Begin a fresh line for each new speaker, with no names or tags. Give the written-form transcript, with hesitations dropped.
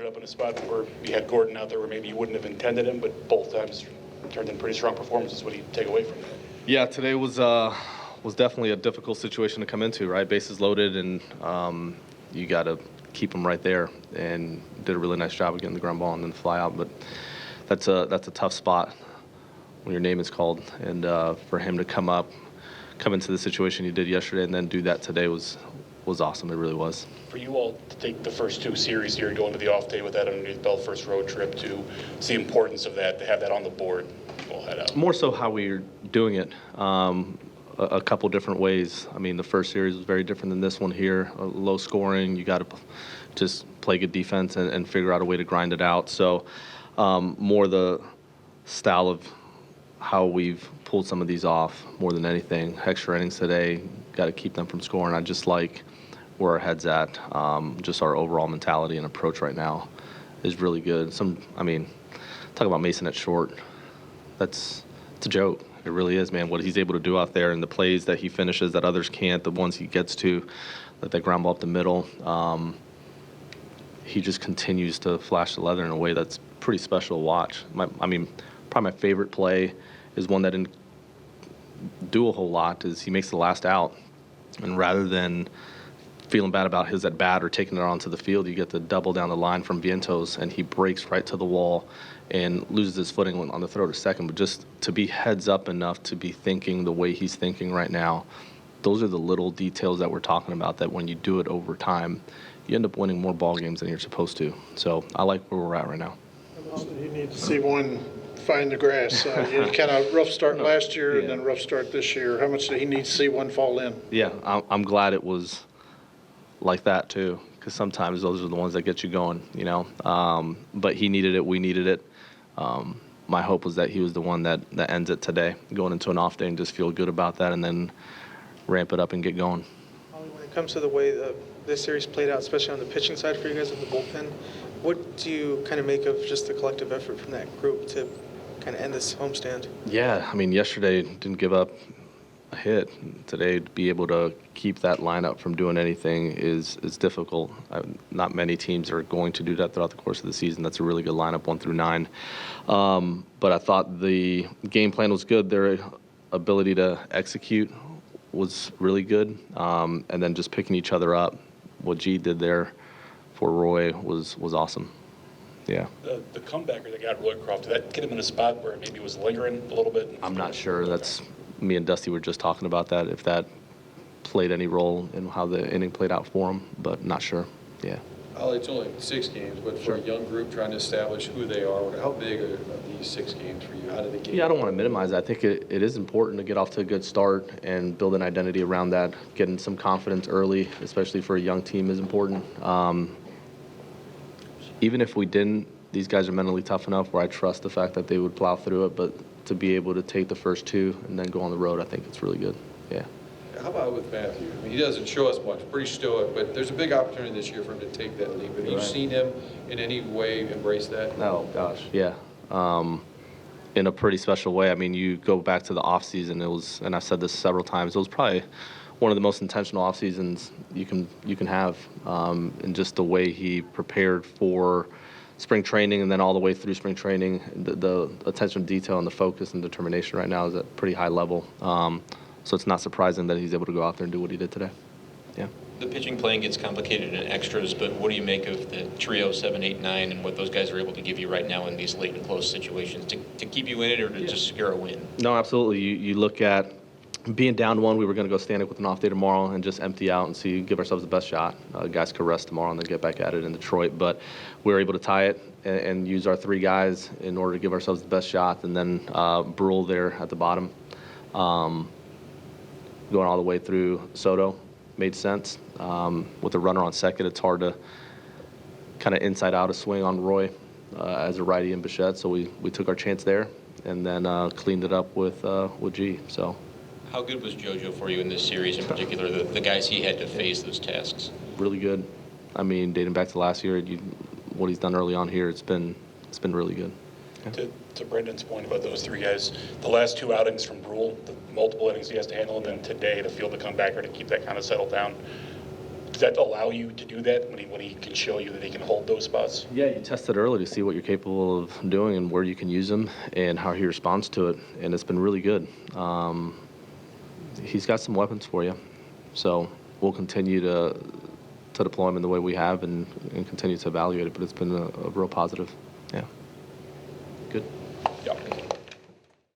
ended up in a spot where you had Gordon out there where maybe you wouldn't have intended him, but both times turned in pretty strong performances. What do you take away from that?
Yeah, today was definitely a difficult situation to come into, right? Bases loaded, and you got to keep them right there, and did a really nice job of getting the ground ball and then fly out. But that's a tough spot when your name is called, and for him to come into the situation he did yesterday and then do that today was awesome. It really was.
For you all to take the first two series here and go into the off day with that underneath belt, first road trip, to see the importance of that, to have that on the board, we'll head out.
More so how we're doing it. A couple different ways. I mean, the first series was very different than this one here. Low scoring. You got to just play good defense and figure out a way to grind it out. So more the style of how we've pulled some of these off more than anything. Extra innings today, got to keep them from scoring. I just like where our head's at. Just our overall mentality and approach right now is really good. Talk about Masyn at short. It's a joke. It really is, man, what he's able to do out there and the plays that he finishes that others can't, the ones he gets to, that ground ball up the middle. He just continues to flash the leather in a way that's pretty special to watch. Probably my favorite play is one that didn't do a whole lot, is he makes the last out. And rather than feeling bad about his at bat or taking it onto the field, you get the double down the line from Vientos, and he breaks right to the wall and loses his footing on the throw to second. But just to be heads up enough to be thinking the way he's thinking right now, those are the little details that we're talking about, that when you do it over time, you end up winning more ball games than you're supposed to. So I like where we're at right now.
You need to see one find the grass. You had kind of rough start last year and then rough start this year. How much did he need to see one fall in?
Yeah, I'm glad it was like that too, because sometimes those are the ones that get you going, you know. But he needed it, we needed it. My hope was that he was the one that ends it today, going into an off day, and just feel good about that and then ramp it up and get going.
When it comes to the way this series played out, especially on the pitching side for you guys with the bullpen, what do you kind of make of just the collective effort from that group to kind of end this homestand? Yeah,
yesterday didn't give up a hit. Today, to be able to keep that lineup from doing anything is difficult. Not many teams are going to do that throughout the course of the season. That's a really good lineup, 1 through 9. But I thought the game plan was good. Their ability to execute was really good. And then just picking each other up, what G did there for Roy was awesome. Yeah.
The comebacker that got Roycroft, did that get him in a spot where maybe it was lingering a little bit?
I'm not sure. That's me and Dusty were just talking about that, if that played any role in how the inning played out for him, but not sure. Yeah.
Ollie, it's only 6 games, but for a young group trying to establish who they are, how big are these 6 games for you? How do they get?
Yeah, I don't want to minimize it. I think it is important to get off to a good start and build an identity around that. Getting some confidence early, especially for a young team, is important. Even if we didn't, these guys are mentally tough enough where I trust the fact that they would plow through it, but to be able to take the first 2 and then go on the road, I think it's really good. Yeah.
How about with Matthew? He doesn't show us much, pretty stoic, but there's a big opportunity this year for him to take that leap. Have you seen him in any way embrace that?
Oh, gosh, yeah. In a pretty special way. You go back to the offseason, it was, and I've said this several times, it was probably one of the most intentional off seasons you can have, and just the way he prepared for spring training and then all the way through spring training. The attention to detail and the focus and determination right now is at a pretty high level. So it's not surprising that he's able to go out there and do what he did today. Yeah.
The pitching playing gets complicated in extras, but what do you make of the trio 7, 8, 9 and what those guys are able to give you right now in these late and close situations to keep you in it or to just secure a win?
No, absolutely. You look at being down 1, we were going to go Stanek with an off day tomorrow and just empty out and give ourselves the best shot. Guys could rest tomorrow and then get back at it in Detroit. But we were able to tie it and use our 3 guys in order to give ourselves the best shot. And then Brule there at the bottom, going all the way through Soto made sense. With a runner on second, it's hard to kind of inside out a swing on Roy as a righty in Bichette. So we took our chance there and then cleaned it up with G. So.
How good was JoJo for you in this series, in particular, the guys he had to face those tasks?
Really good. Dating back to last year, what he's done early on here, it's been really good. Yeah.
To Brendan's point about those 3 guys, the last 2 outings from Brule, the multiple innings he has to handle, and then today to field the comebacker to keep that kind of settled down. does that allow you to do that when he can show you that he can hold those spots?
Yeah, you test it early to see what you're capable of doing and where you can use him and how he responds to it, and it's been really good. He's got some weapons for you, so we'll continue to deploy him in the way we have and continue to evaluate it, but it's been a real positive. Yeah. Good.